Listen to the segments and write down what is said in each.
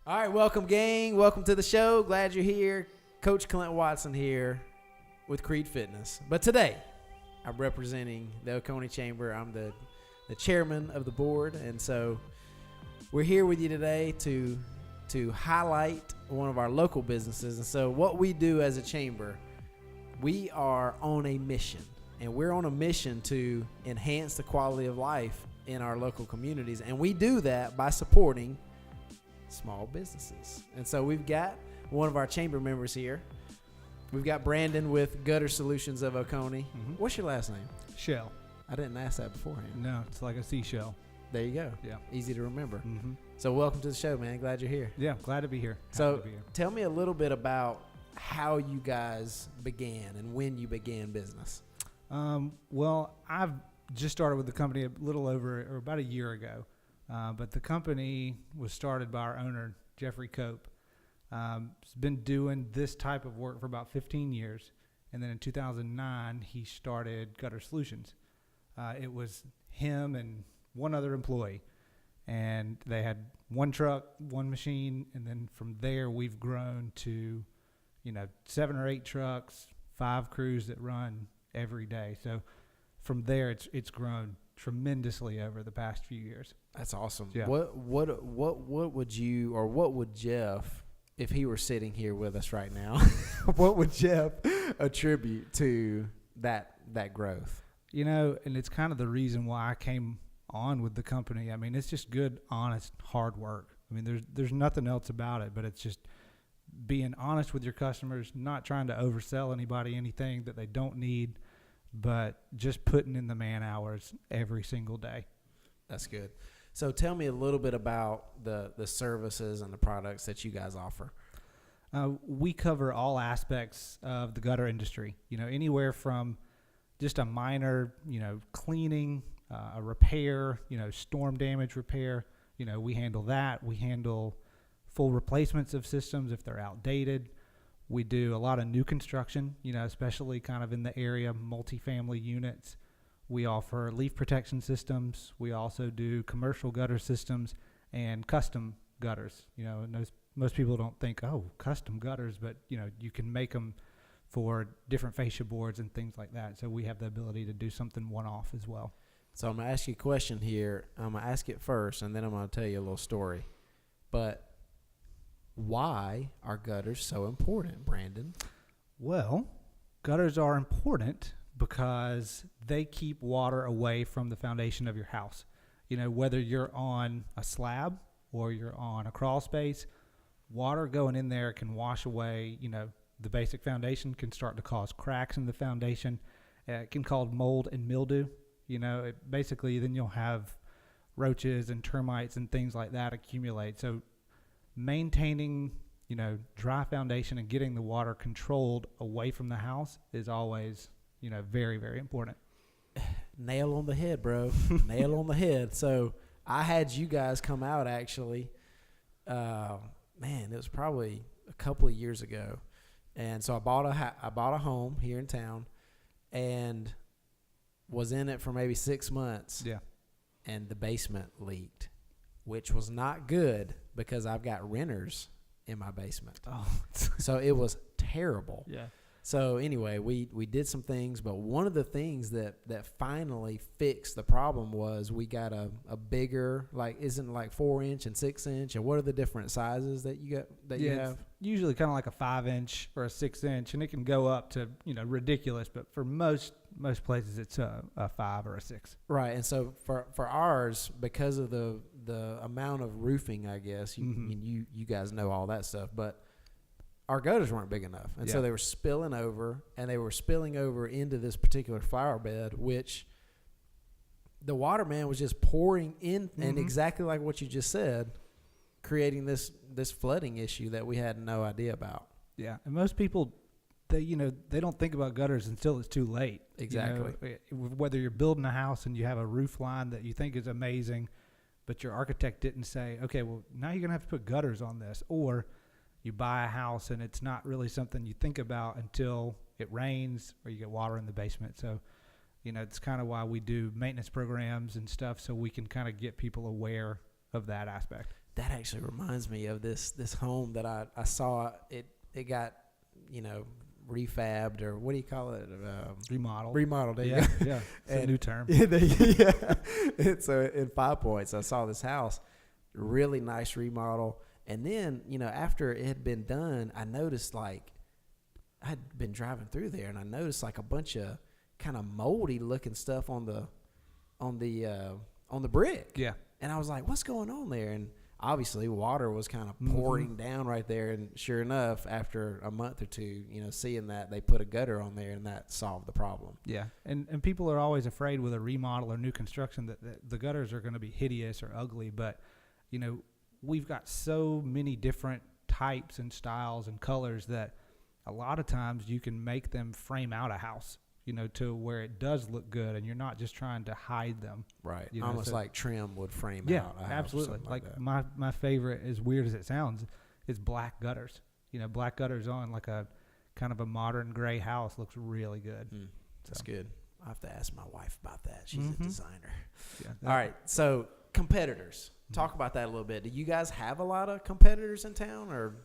All right, welcome, gang. Welcome to the show. Glad you're here. Coach Clint Watson here with Creed Fitness. But today, I'm representing the Oconee Chamber. I'm the chairman of the board, and so we're here with you today to highlight one of our local businesses. And so what we do as a chamber, we are on a mission, and we're on a mission to enhance the quality of life in our local communities, and we do that by supporting small businesses. And so we've got one of our chamber members here. We've got Brandon with Gutter Solutions of Oconee. Mm-hmm. What's your last name? Shell. I didn't ask that beforehand. No, it's like a seashell. There you go. Yeah. Easy to remember. Mm-hmm. So welcome to the show, man. Glad you're here. Yeah, glad to be here. Tell me a little bit about how you guys began and when you began business. Well, I've just started with the company a little over or about a year ago. But the company was started by our owner, Jeffrey Cope. He's been doing this type of work for about 15 years. And then in 2009, he started Gutter Solutions. It was him and one other employee. And they had one truck, one machine. And then from there, we've grown to, 7 or 8 trucks, 5 crews that run every day. So from there, it's grown tremendously over the past few years. That's awesome. Yeah. What would you, or what would Jeff, if he were sitting here with us right now, what would Jeff attribute to that growth? And it's kind of the reason why I came on with the company. I mean, it's just good, honest, hard work. I mean, there's nothing else about it, but it's just being honest with your customers, not trying to oversell anybody anything that they don't need, but just putting in the man hours every single day. That's good. So tell me a little bit about the services and the products that you guys offer. We cover all aspects of the gutter industry, anywhere from just a minor, cleaning, a repair, storm damage repair. We handle that. We handle full replacements of systems if they're outdated. We do a lot of new construction, especially kind of in the area, multifamily units. We offer leaf protection systems. We also do commercial gutter systems and custom gutters. And most people don't think, custom gutters, but, you can make them for different fascia boards and things like that. So we have the ability to do something one-off as well. So I'm going to ask you a question here. I'm going to ask it first, and then I'm going to tell you a little story. But why are gutters so important, Brandon? Well, gutters are important because they keep water away from the foundation of your house. Whether you're on a slab or you're on a crawl space, water going in there can wash away, the basic foundation, can start to cause cracks in the foundation. It can cause mold and mildew. Basically then you'll have roaches and termites and things like that accumulate. So maintaining, dry foundation and getting the water controlled away from the house is always, very, very important. Nail on the head, bro. Nail on the head. So I had you guys come out actually. It was probably a couple of years ago, and so I bought a home here in town, and was in it for maybe 6 months. Yeah, and the basement leaked, which was not good because I've got renters in my basement. Oh, so it was terrible. Yeah. So anyway, we did some things, but one of the things that finally fixed the problem was we got a bigger, isn't 4-inch and 6-inch, and what are the different sizes that you got you have? Usually kind of like a 5-inch or a 6-inch, and it can go up to ridiculous, but for most places it's a 5 or a 6. Right, and so for ours, because of the amount of roofing, I guess you guys know all that stuff, but our gutters weren't big enough, and so they were spilling over, and they were spilling over into this particular flower bed, which the water man was just pouring in, and exactly like what you just said, creating this flooding issue that we had no idea about. Yeah, and most people, they don't think about gutters until it's too late. Exactly. Whether you're building a house and you have a roof line that you think is amazing, but your architect didn't say, okay, well, now you're going to have to put gutters on this, or you buy a house and it's not really something you think about until it rains or you get water in the basement. So, it's kind of why we do maintenance programs and stuff, so we can kind of get people aware of that aspect. that actually reminds me of this home that I saw. It got, refabbed, or what do you call it? Remodeled. There you Yeah, go. yeah. It's a new term. Yeah. It's in 5 Points. I saw this house, really nice remodel. And then, after it had been done, I noticed I'd been driving through there, and I noticed a bunch of kind of moldy looking stuff on the brick. Yeah. And I was like, what's going on there? And obviously water was kind of pouring down right there. And sure enough, after a month or two, seeing that, they put a gutter on there, and that solved the problem. Yeah. And people are always afraid with a remodel or new construction that the gutters are going to be hideous or ugly. But, we've got so many different types and styles and colors that a lot of times you can make them frame out a house, to where it does look good, and you're not just trying to hide them. Right. Almost like trim would frame out a house. Absolutely. Like my favorite, as weird as it sounds, is black gutters. Black gutters on like a kind of a modern gray house looks really good. That's good. I'll have to ask my wife about that. She's a designer. Yeah. All right. So competitors. Talk about that a little bit. Do you guys have a lot of competitors in town, or?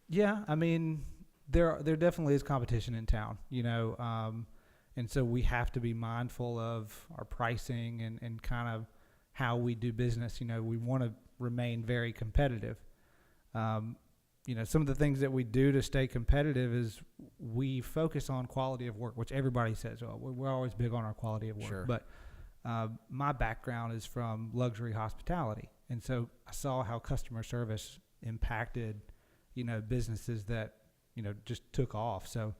Yeah, I mean, there definitely is competition in town, and so we have to be mindful of our pricing and kind of how we do business. We want to remain very competitive. Some of the things that we do to stay competitive is we focus on quality of work, which everybody says, well, we're always big on our quality of work. Sure. But my background is from luxury hospitality. And so I saw how customer service impacted, businesses that, just took off. So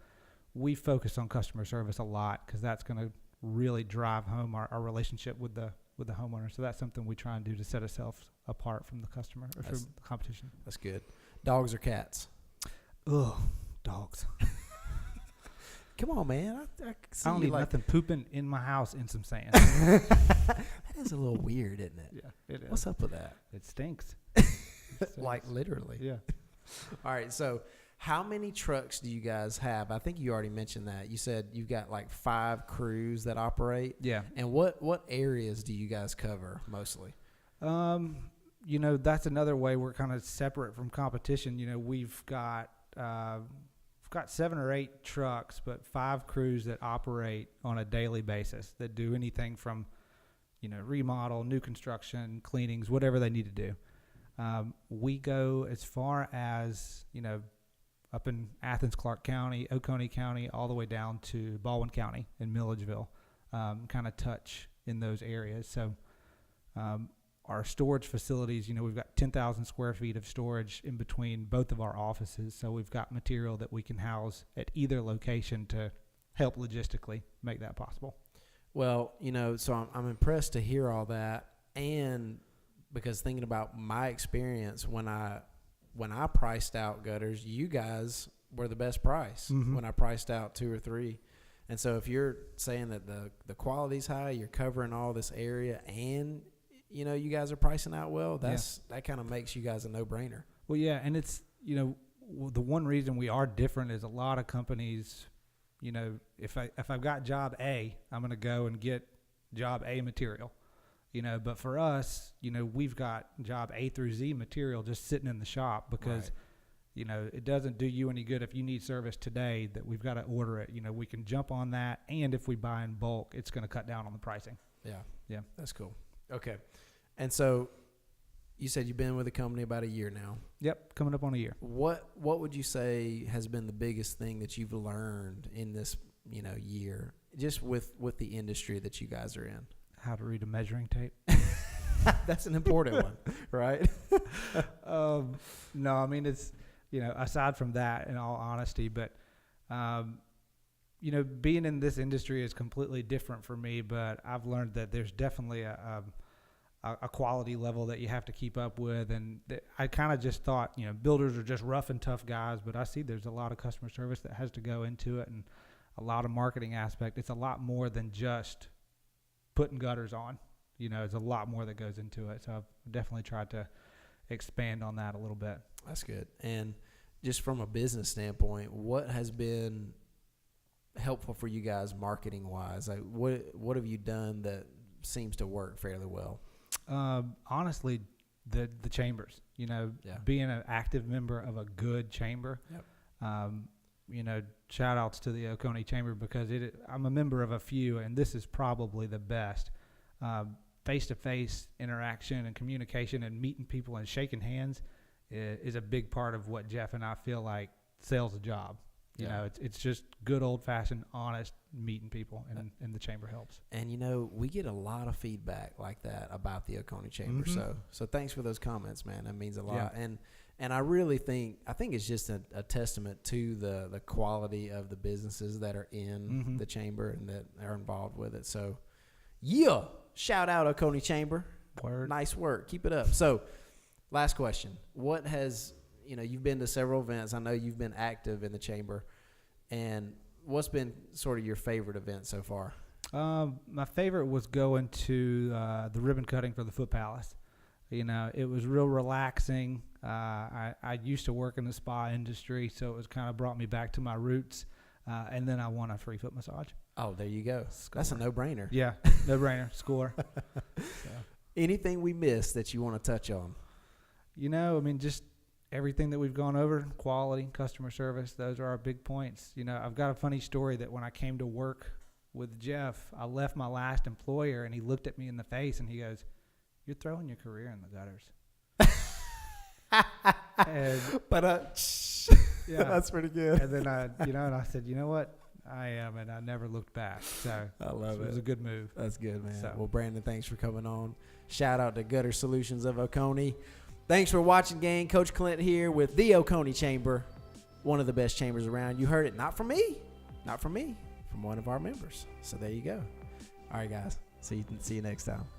we focus on customer service a lot because that's going to really drive home our relationship with the homeowner. So that's something we try and do to set ourselves apart from the customer or from the competition. That's good. Dogs or cats? Ugh, dogs. Come on, man. I don't need nothing pooping in my house in some sand. That is a little weird, isn't it? Yeah, it is. What's up with that? It stinks. Like literally. Yeah. All right. So how many trucks do you guys have? I think you already mentioned that. You said you've got 5 crews that operate. Yeah. And what areas do you guys cover mostly? That's another way we're kind of separate from competition. We've got 7 or 8 trucks, but 5 crews that operate on a daily basis that do anything from, remodel, new construction, cleanings, whatever they need to do. We go as far as, up in Athens, Clark County, Oconee County, all the way down to Baldwin County in Milledgeville, kind of touch in those areas. So our storage facilities, we've got 10,000 square feet of storage in between both of our offices. So we've got material that we can house at either location to help logistically make that possible. Well, so I'm impressed to hear all that. And because thinking about my experience when I priced out gutters, you guys were the best price when I priced out 2 or 3. And so if you're saying that the quality's high, you're covering all this area, and you guys are pricing out well, that kind of makes you guys a no-brainer. Well, yeah, and it's, the one reason we are different is a lot of companies, if I've got job A, I'm going to go and get job A material, but for us, we've got job A through Z material just sitting in the shop because, it doesn't do you any good if you need service today that we've got to order it. We can jump on that, and if we buy in bulk, it's going to cut down on the pricing. Yeah, that's cool. Okay. And so you said you've been with the company about a year now. Yep, coming up on a year. What would you say has been the biggest thing that you've learned in this, year, just with the industry that you guys are in? How to read a measuring tape. That's an important one, right? No, I mean, it's, aside from that, in all honesty, but, being in this industry is completely different for me, but I've learned that there's definitely a quality level that you have to keep up with. And I kind of just thought, builders are just rough and tough guys, but I see there's a lot of customer service that has to go into it and a lot of marketing aspect. It's a lot more than just putting gutters on. There's a lot more that goes into it. So I've definitely tried to expand on that a little bit. That's good. And just from a business standpoint, what has been helpful for you guys marketing wise? What have you done that seems to work fairly well? Honestly, the chambers. You know, Yeah. being an active member of a good chamber. Yep. You know, shout outs to the Oconee Chamber, because I'm a member of a few, and this is probably the best. Face-to-face interaction and communication and meeting people and shaking hands is a big part of what Jeff and I feel like sells a job. You know, it's just good old-fashioned, honest meeting people, and the chamber helps. And, you know, we get a lot of feedback like that about the Oconee Chamber. Mm-hmm. So thanks for those comments, man. That means a lot. Yeah. And I really think it's just a testament to the quality of the businesses that are in the chamber and that are involved with it. So, yeah, shout out Oconee Chamber. Word. Nice work. Keep it up. So, last question. What has, you know, you've been to several events. I know you've been active in the chamber. And what's been sort of your favorite event so far? My favorite was going to the ribbon cutting for the Foot Palace. You know, it was real relaxing. I used to work in the spa industry, so it was kind of brought me back to my roots. And then I won a free foot massage. Oh, there you go. Score. That's a no-brainer. Yeah, no brainer. Score. So. Anything we missed that you want to touch on? You know, I mean, just everything that we've gone over, quality, customer service, those are our big points. You know, I've got a funny story that when I came to work with Jeff, I left my last employer, and he looked at me in the face, and he goes, "You're throwing your career in the gutters." Yeah, that's pretty good. And then I said, you know what? I am, and I never looked back. So I love it was a good move. That's good, man. So. Well, Brandon, thanks for coming on. Shout out to Gutter Solutions of Oconee. Thanks for watching, gang. Coach Clint here with the Oconee Chamber, one of the best chambers around. You heard it, not from me, from one of our members. So there you go. All right, guys. See you next time.